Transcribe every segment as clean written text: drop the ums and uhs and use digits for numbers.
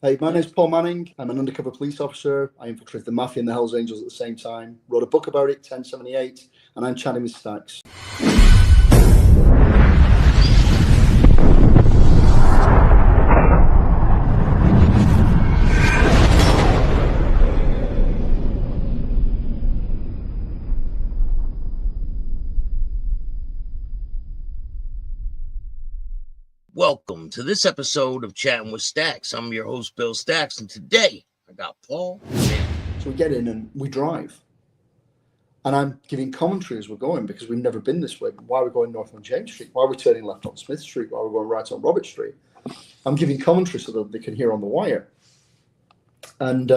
Hey, my name's Paul Manning. I'm an undercover police officer. I infiltrated the Mafia and the Hells Angels at the same time. Wrote a book about it, 1078, and I'm chatting with Staxx. Welcome to this episode of Chatting with Staxx. I'm your host, Bill Staxx, and today I got Paul. So we get in and we drive. And I'm giving commentary as we're going because we've never been this way. Why are we going north on James Street? Why are we turning left on Smith Street? Why are we going right on Robert Street? I'm giving commentary so that they can hear on the wire. And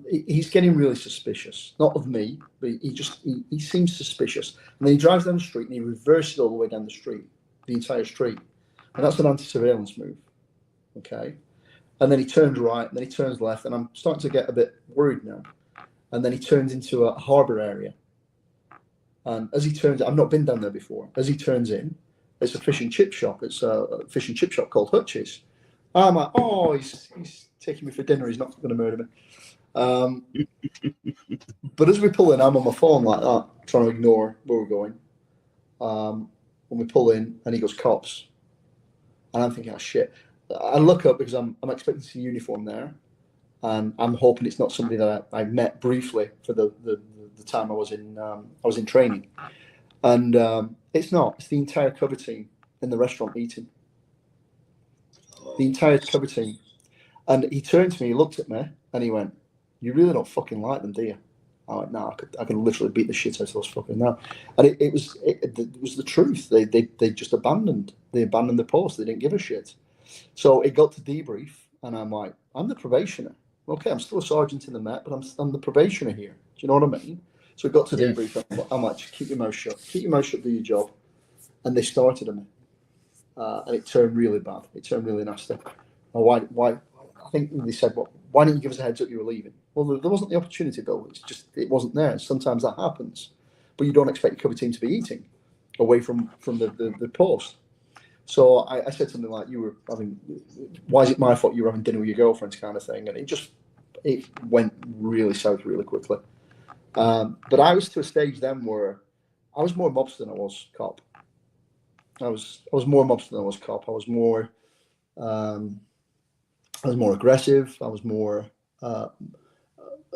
he's getting really suspicious. Not of me, but he seems suspicious. And then he drives down the street and he reverses all the way down the street, the entire street. And that's an anti-surveillance move, okay? And then he turns right, and then he turns left, and I'm starting to get a bit worried now. And then he turns into a harbour area. And as he turns, I've not been down there before. As he turns in, it's a fish and chip shop. It's a fish and chip shop called Hutch's. I'm like, oh, he's taking me for dinner. He's not going to murder me. But as we pull in, I'm on my phone like that, trying to ignore where we're going. When we pull in, and he goes, cops. And I'm thinking, oh, shit. I look up because I'm expecting to see uniform there. And I'm hoping it's not somebody that I met briefly for the time I was in training. And it's not. It's the entire cover team in the restaurant eating. The entire cover team. And he turned to me, he looked at me, and he went, you really don't fucking like them, do you? I went, no, I could literally beat the shit out of those fucking now. And it was the truth. They just abandoned the post. They didn't give a shit. So it got to debrief, and I'm like, I'm the probationer. Okay, I'm still a sergeant in the Met, but I'm the probationer here. Do you know what I mean? So it got to debrief. I'm like, just keep your mouth shut. Keep your mouth shut, do your job. And they started on me. And it turned really bad. It turned really nasty. Why? I think they said, well, why didn't you give us a heads up you were leaving? Well, there wasn't the opportunity, Bill. It wasn't there. Sometimes that happens. But you don't expect your cover team to be eating away from the post. So I said something like, why is it my fault you were having dinner with your girlfriends kind of thing? And it went really south really quickly. But I was to a stage then where I was more mobster than I was cop. I was more mobster than I was cop. I was more aggressive. I was more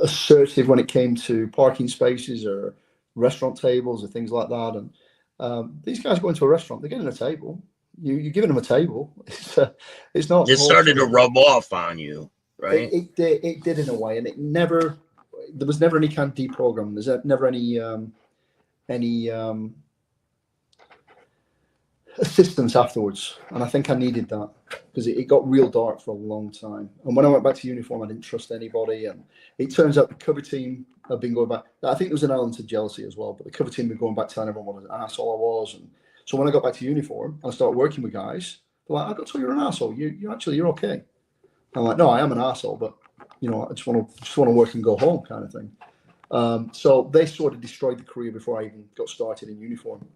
assertive when it came to parking spaces or restaurant tables or things like that. And these guys go into a restaurant, they're getting a table. You're giving them a table. It's not. It started to rub off on you, right? It did in a way, and there was never any kind of deprogramming. There's never any assistance afterwards, and I think I needed that because it got real dark for a long time. And when I went back to uniform, I didn't trust anybody, and it turns out the cover team have been going back. I think there was an element of jealousy as well, but the cover team were going back telling everyone what an asshole I was. And so when I got back to uniform and I started working with guys, they're like, I got told you're an asshole. You're okay. I'm like, no, I am an asshole, but I just want to work and go home, kind of thing. So they sort of destroyed the career before I even got started in uniform.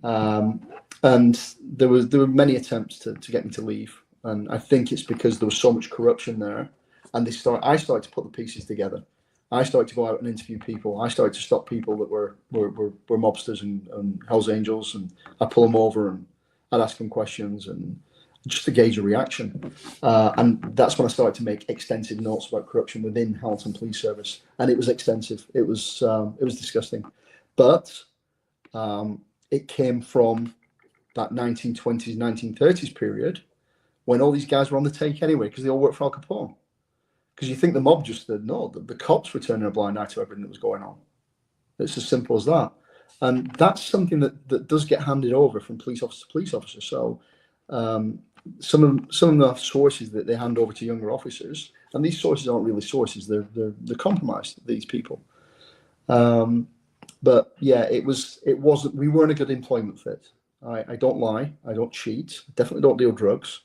And there were many attempts to get me to leave, and I think it's because there was so much corruption there. And I started to put the pieces together. I started to go out and interview people. I started to stop people that were mobsters and Hells Angels, and I'd pull them over and I'd ask them questions and just to gauge a reaction. And that's when I started to make extensive notes about corruption within Hamilton Police Service, and it was extensive. It was disgusting, but it came from that 1920s, 1930s period when all these guys were on the take anyway because they all worked for Al Capone. Because you think the mob just said no, the cops were turning a blind eye to everything that was going on. It's as simple as that. And that's something that does get handed over from police officer to police officer. So some of the sources that they hand over to younger officers, and these sources aren't really sources, they're compromised, these people. But yeah, it wasn't, we weren't a good employment fit. I don't lie, I don't cheat, definitely don't deal drugs.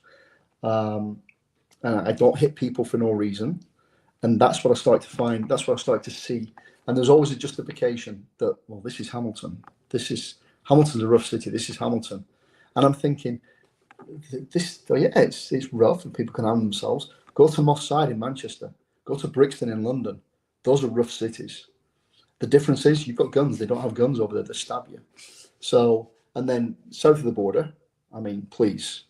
And I don't hit people for no reason. And that's what I started to find. That's what I started to see. And there's always a justification that, well, this is Hamilton. Hamilton's a rough city. This is Hamilton. And I'm thinking, it's rough and people can harm themselves. Go to Moss Side in Manchester. Go to Brixton in London. Those are rough cities. The difference is you've got guns. They don't have guns over there that stab you. So, and then south of the border, I mean, please,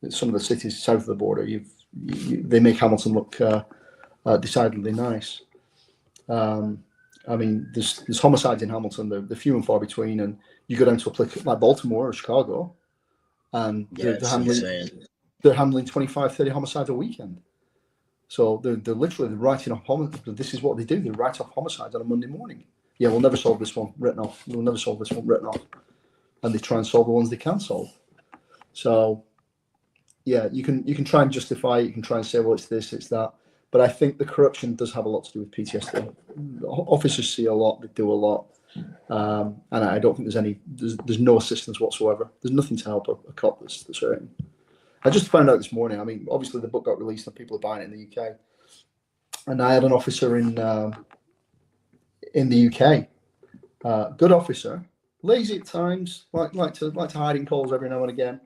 some of the cities south of the border, they make Hamilton look decidedly nice. I mean, there's homicides in Hamilton. They're few and far between, and you go down to a place like Baltimore or Chicago, and they're handling 25, 30 homicides a weekend. So they're literally writing off homicides. This is what they do. They write off homicides on a Monday morning. Yeah, we'll never solve this one. Written off. We'll never solve this one. Written off. And they try and solve the ones they can solve. So, yeah, you can try and justify it. You can try and say, well, it's this, it's that. But I think the corruption does have a lot to do with PTSD. Officers see a lot. They do a lot. And I don't think there's no assistance whatsoever. There's nothing to help a cop that's hurting. I just found out this morning. I mean, obviously the book got released and people are buying it in the UK. And I had an officer in the UK, good officer, lazy at times, like to hide in calls every now and again.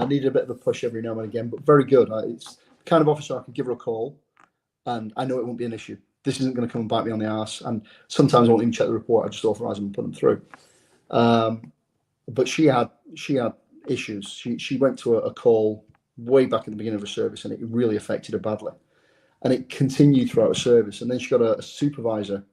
Needed a bit of a push every now and again, but very good. It's the kind of officer I could give her a call, and I know it won't be an issue. This isn't going to come and bite me on the arse. And sometimes I won't even check the report. I just authorize them and put them through. But she had issues. She went to a call way back at the beginning of her service, and it really affected her badly. And it continued throughout her service. And then she got a supervisor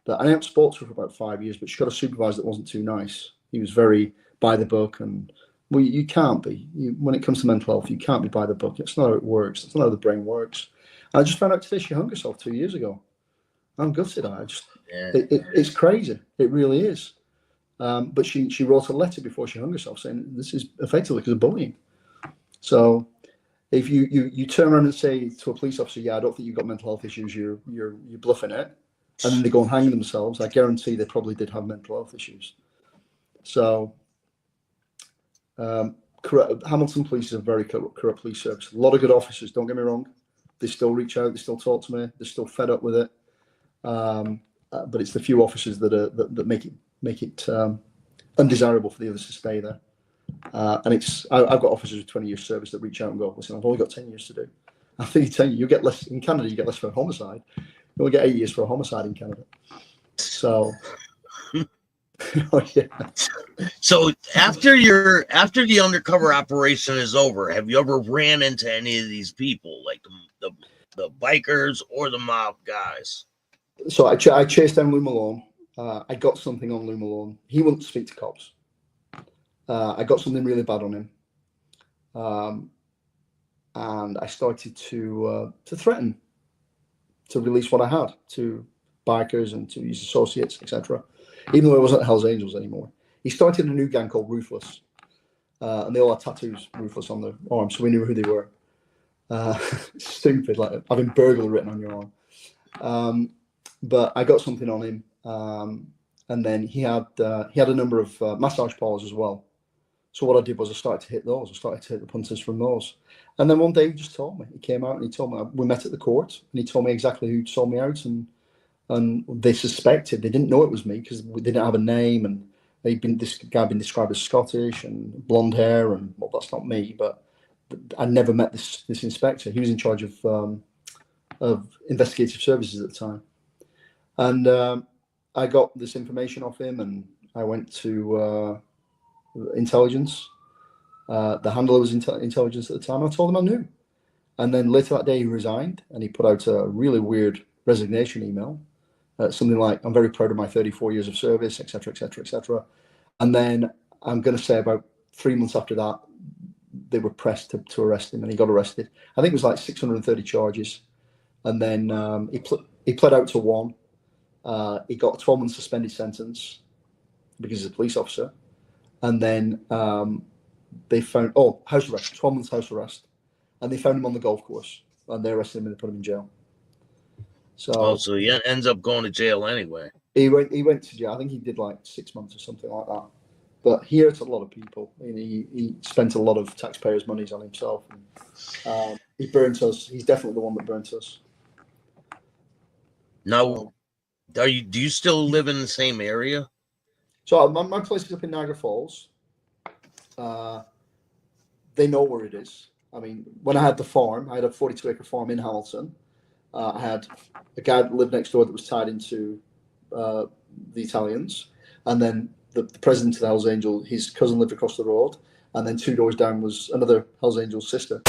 that I haven't spoken to her for about 5 years, but she got a supervisor that wasn't too nice. He was very by the book, and well, you can't be. When it comes to mental health, you can't be by the book. It's not how it works. It's not how the brain works. And I just found out today she hung herself 2 years ago. I'm gutted. It's crazy. It really is. But she wrote a letter before she hung herself saying this is effectively because of bullying. So if you turn around and say to a police officer, yeah, I don't think you've got mental health issues, you're bluffing it, and then they go and hang themselves, I guarantee they probably did have mental health issues. So Hamilton Police is a very corrupt police service. A lot of good officers, don't get me wrong. They still reach out, they still talk to me, they're still fed up with it. But it's the few officers that make it undesirable for the others to stay there. And I've got officers with 20 years service that reach out and go, listen, I've only got 10 years to do. After you 10 years, you get less in Canada. You get less for a homicide. You only get 8 years for a homicide in Canada. So, oh yeah. So after the undercover operation is over, have you ever ran into any of these people, like the bikers or the mob guys? So I chased down Lou Malone. I got something on Lou Malone. He wouldn't speak to cops. I got something really bad on him, and I started to threaten to release what I had to bikers and to his associates, etc. Even though it wasn't Hell's Angels anymore. He started a new gang called Ruthless, and they all had tattoos, Ruthless, on their arms, so we knew who they were. Stupid, like having burglar written on your arm. But I got something on him, and then he had a number of massage parlors as well. So what I did was I started to hit those. I started to hit the punters from those. And then one day he just told me. He came out and he told me. We met at the court, and he told me exactly who sold me out, and they suspected. They didn't know it was me because we didn't have a name, and this guy had been described as Scottish and blonde hair, and well, that's not me. But I never met this inspector. He was in charge of investigative services at the time. And I got this information off him, and I went to intelligence. The handler was intelligence at the time. I told him I knew. And then later that day, he resigned, and he put out a really weird resignation email. Something like, I'm very proud of my 34 years of service, etc., etc., etc. And then I'm going to say about 3 months after that, they were pressed to arrest him, and he got arrested. I think it was like 630 charges. And then he pled out to one. He got a 12-month suspended sentence because he's a police officer. And then they found, house arrest, 12 months house arrest. And they found him on the golf course, and they arrested him and they put him in jail. So he ends up going to jail anyway. He went to jail. I think he did like 6 months or something like that. But he hurt a lot of people. He spent a lot of taxpayers' monies on himself. And, he burnt us. He's definitely the one that burnt us. Now, do you still live in the same area? So my place is up in Niagara Falls. they know where it is. I mean, when I had the farm, I had a 42-acre farm in Hamilton. I had a guy that lived next door that was tied into the Italians, and then the president of the Hells Angels, his cousin lived across the road, and then 2 doors down was another Hells Angels sister.